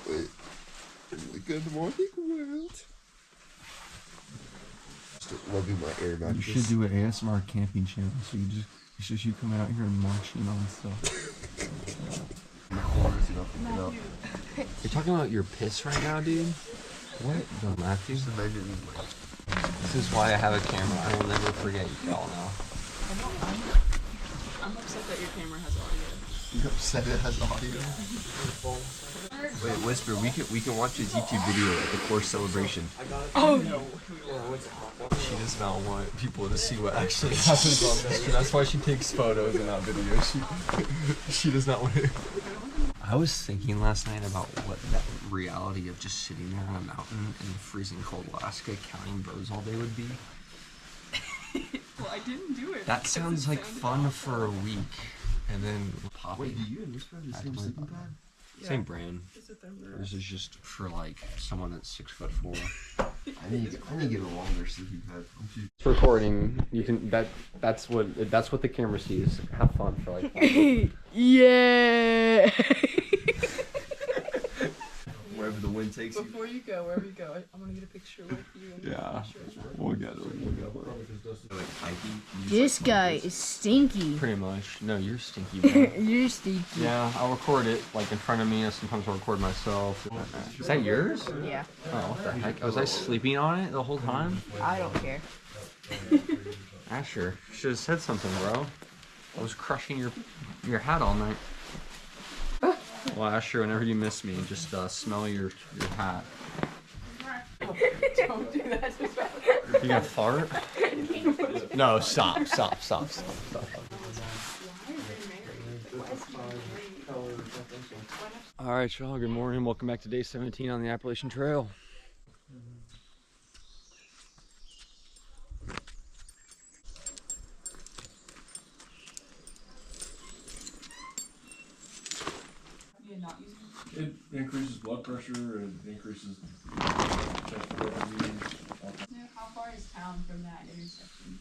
Wait. Good morning, world. Just rubbing my air mattress. You should do an ASMR camping channel. So it's just you coming out here and munching on stuff. You're talking about your piss right now, dude? What? No, Matthew. Just imagine This is why I have a camera. I will never forget you all now. I'm upset that your camera has audio. You're upset it has audio? Wait, Whisper, we can watch his YouTube video at the course celebration. Oh no. She does not want people to see what actually happens on this. That's why she takes photos and not videos. She does not want to. I was thinking last night about what that reality of just sitting there on a mountain in freezing cold Alaska counting birds all day would be. Well, I didn't do it. That sounds like fun for a week. And then popping. Wait, do you and Whisper have the same sleeping pad? Yeah. Same brand. It's This is just for like someone that's 6'4". I need to get a longer sleeping pad. It's recording. You can that's what the camera sees. Have fun for like 5 minutes. Yeah. Wherever the wind takes you. Before you go, wherever you go, I'm gonna get a picture with you. And Yeah. We'll get it. Like hiking. This guy is stinky. Pretty much. No, you're stinky, bro. You're stinky. Yeah, I'll record it like in front of me, and sometimes I'll record myself. Is that yours? Yeah. Oh, what the heck? Was I sleeping on it the whole time? I don't care. Asher, should have said something, bro. I was crushing your hat all night. Well, Asher, whenever you miss me, just smell your hat. Don't do that. You gonna fart? No, stop. All right, y'all. Good morning. Welcome back to day 17 on the Appalachian Trail. It increases blood pressure, it increases temperature. How far is town from that intersection?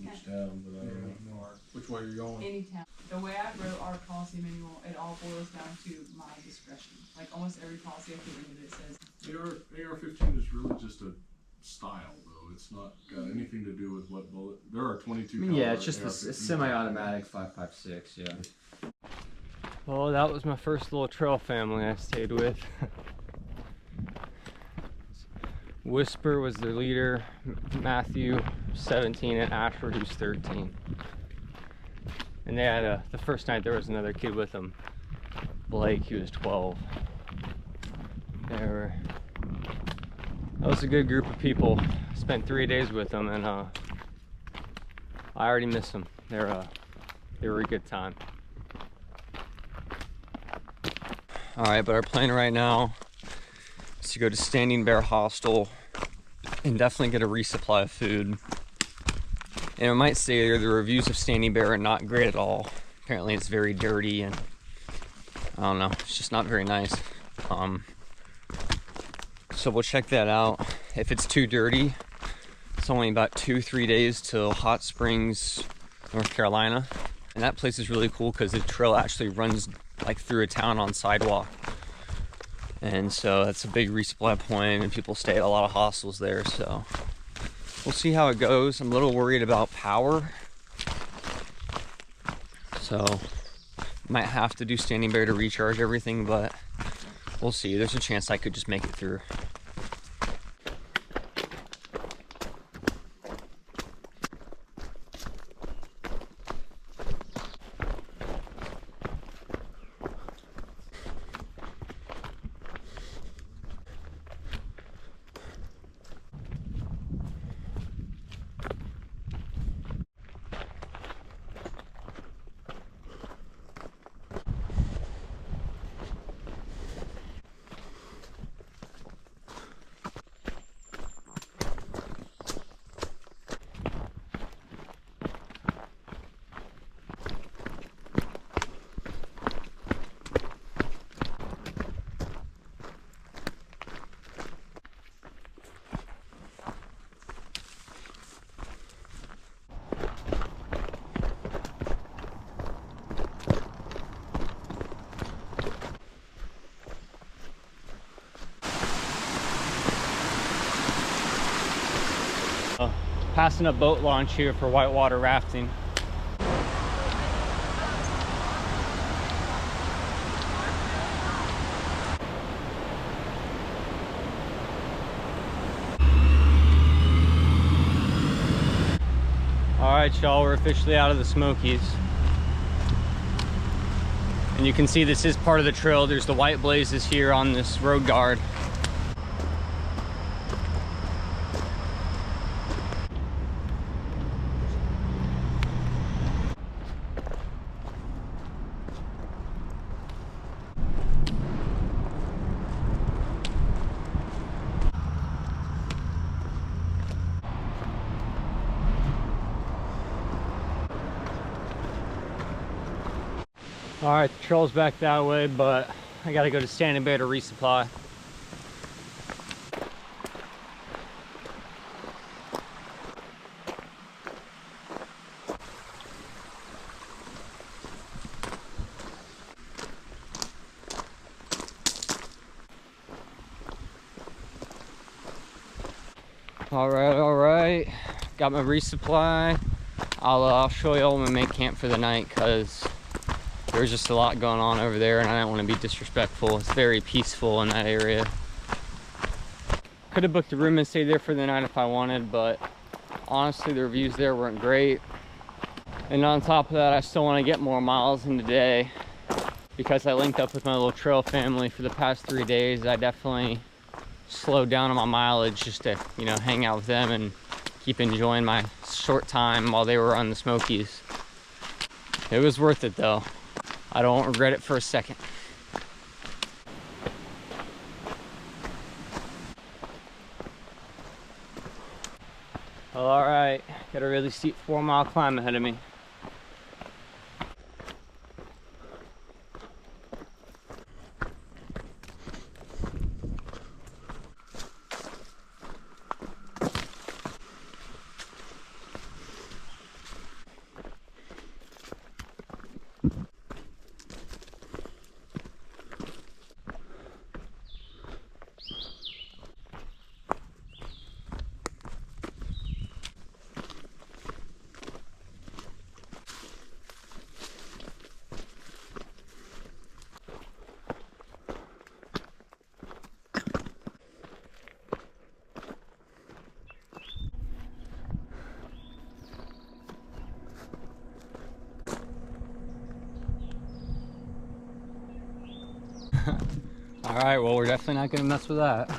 Each town, but I don't know which way you're going. Any town. The way I wrote our policy manual, it all boils down to my discretion. Like almost every policy I put into it says. AR-15 is really just a style, though. It's not got anything to do with what bullet. There are 22. Yeah, it's just a semi-automatic 5.56. Yeah. Well, that was my first little trail family I stayed with. Whisper was their leader, Matthew, 17, and Asher, who's 13. And they had the first night there was another kid with them, Blake, he was 12. That was a good group of people. Spent 3 days with them, and I already miss them. They were a good time. Alright, but our plan right now is to go to Standing Bear Hostel and definitely get a resupply of food. And I might say there, the reviews of Standing Bear are not great at all. Apparently it's very dirty and I don't know, it's just not very nice. So we'll check that out. If it's too dirty, it's only about 2-3 days till Hot Springs, North Carolina. And that place is really cool because the trail actually runs like through a town on sidewalk. And so that's a big resupply point and people stay at a lot of hostels there. So we'll see how it goes. I'm a little worried about power. So might have to do Standing Bear to recharge everything, but we'll see. There's a chance I could just make it through. passing a boat launch here for whitewater rafting. All right, y'all, we're officially out of the Smokies. And you can see this is part of the trail. There's the white blazes here on this road guard. All right, the trail's back that way, but I gotta go to Standing Bay to resupply. All right, got my resupply. I'll show you all my main camp for the night, because there's just a lot going on over there and I don't want to be disrespectful. It's very peaceful in that area. Could have booked a room and stayed there for the night if I wanted, but honestly the reviews there weren't great. And on top of that, I still want to get more miles in the day because I linked up with my little trail family for the past 3 days. I definitely slowed down on my mileage just to, you know, hang out with them and keep enjoying my short time while they were on the Smokies. It was worth it though. I don't regret it for a second. Well, all right, got a really steep 4-mile climb ahead of me. All right, well, we're definitely not gonna mess with that.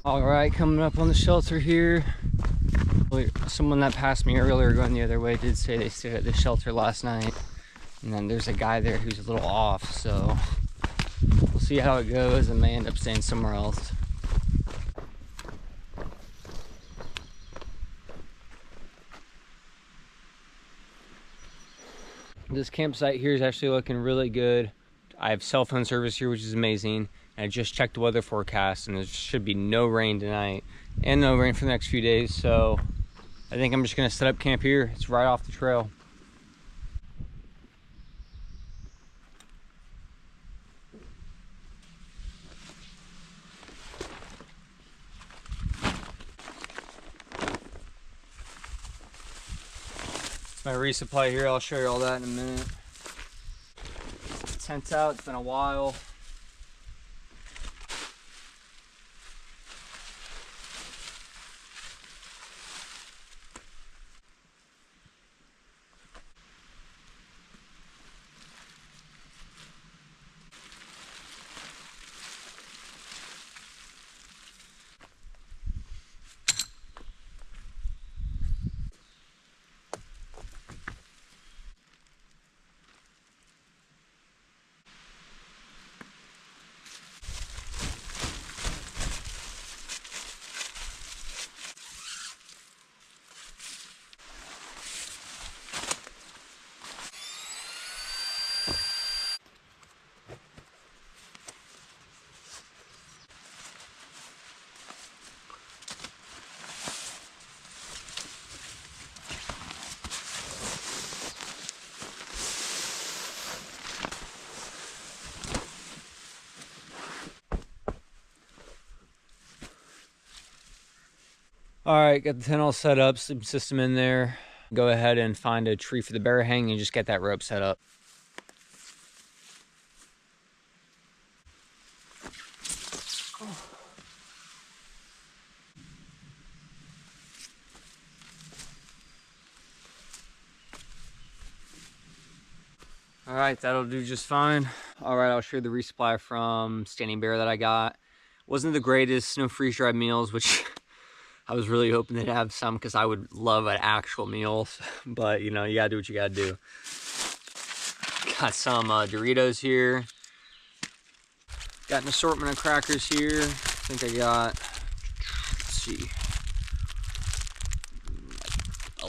All right, coming up on the shelter here. Someone that passed me earlier going the other way did say they stayed at the shelter last night. And then there's a guy there who's a little off, so we'll see how it goes and may end up staying somewhere else. This campsite here is actually looking really good. I have cell phone service here, which is amazing. I just checked the weather forecast and there should be no rain tonight and no rain for the next few days, so I think I'm just gonna set up camp here. It's right off the trail. My resupply here, I'll show you all that in a minute. Tent's out, it's been a while. All right, got the tent all set up, sleeping system in there. Go ahead and find a tree for the bear hang and just get that rope set up. All right, that'll do just fine. All right, I'll show you the resupply from Standing Bear that I got. Wasn't the greatest, no freeze-dried meals, which I was really hoping they'd have some because I would love an actual meal. But, you know, you gotta do what you gotta do. Got some Doritos here. Got an assortment of crackers here. I think I got, let's see,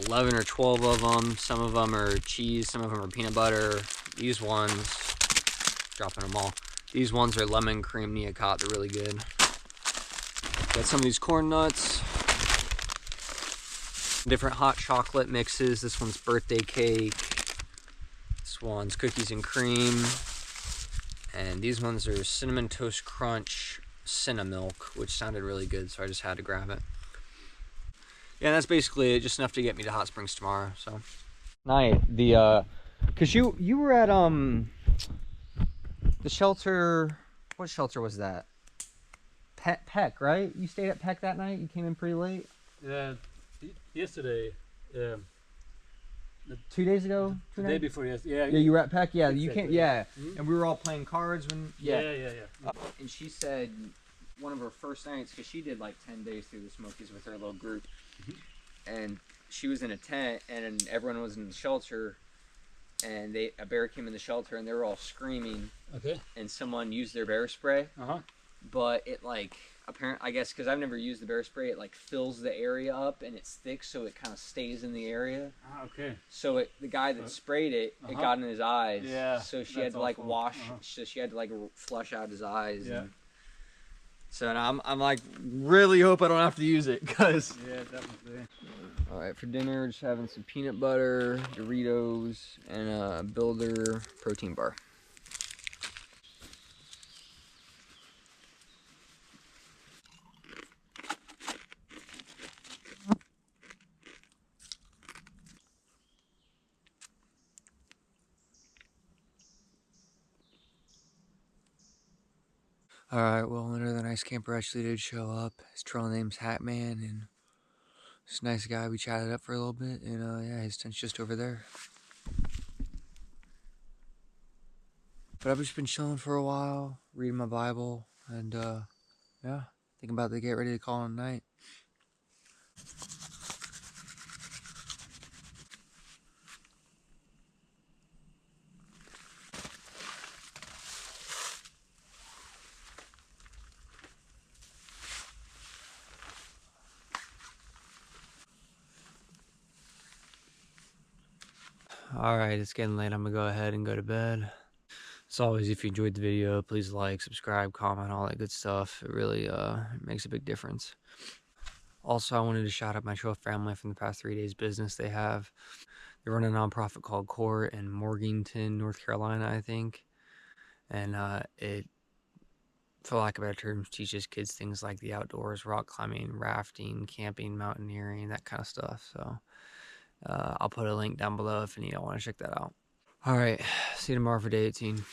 11 or 12 of them. Some of them are cheese, some of them are peanut butter. These ones, dropping them all. These ones are lemon cream neocot, they're really good. Got some of these corn nuts. Different hot chocolate mixes. This one's birthday cake. This one's cookies and cream. And these ones are cinnamon toast crunch Cinnamilk, which sounded really good, so I just had to grab it. Yeah, that's basically it, just enough to get me to Hot Springs tomorrow, so. Night, cause you were at, the shelter, what shelter was that? Peck, right? You stayed at Peck that night? You came in pretty late? Yeah, yesterday, 2 days ago? the day before yesterday. Yeah, you were at Peck? Yeah, you Exactly. came, yeah. Mhm. And we were all playing cards when, Yeah. And she said one of her first nights, because she did like 10 days through the Smokies with her little group, and she was in a tent, and everyone was in the shelter, and a bear came in the shelter, and they were all screaming, Okay. and someone used their bear spray, Uh-huh. but it like, apparently, I guess, because I've never used the bear spray, it like fills the area up, and it's thick, so it kind of stays in the area. Ah, okay. So the guy that sprayed it, it got in his eyes. Yeah, So she had that's to like awful. wash. So she had to like flush out his eyes. Yeah. And so now I'm like really hope I don't have to use it, cause. Yeah, definitely. All right, for dinner, just having some peanut butter, Doritos, and a Builder protein bar. Alright, well, another nice camper actually did show up. His trail name's Hatman, and this nice guy, we chatted up for a little bit, and yeah, his tent's just over there. But I've just been chilling for a while, reading my Bible, and yeah, thinking about to get ready to call it a night. Alright, it's getting late. I'm gonna go ahead and go to bed. As always, if you enjoyed the video, please like, subscribe, comment, all that good stuff. It really makes a big difference. Also, I wanted to shout out my trail family from the past 3 days business they have. They run a nonprofit called Court in Morganton, North Carolina, I think. And it, for lack of better terms, teaches kids things like the outdoors, rock climbing, rafting, camping, mountaineering, that kind of stuff. So I'll put a link down below if any of y'all want to check that out. All right, see you tomorrow for day 18.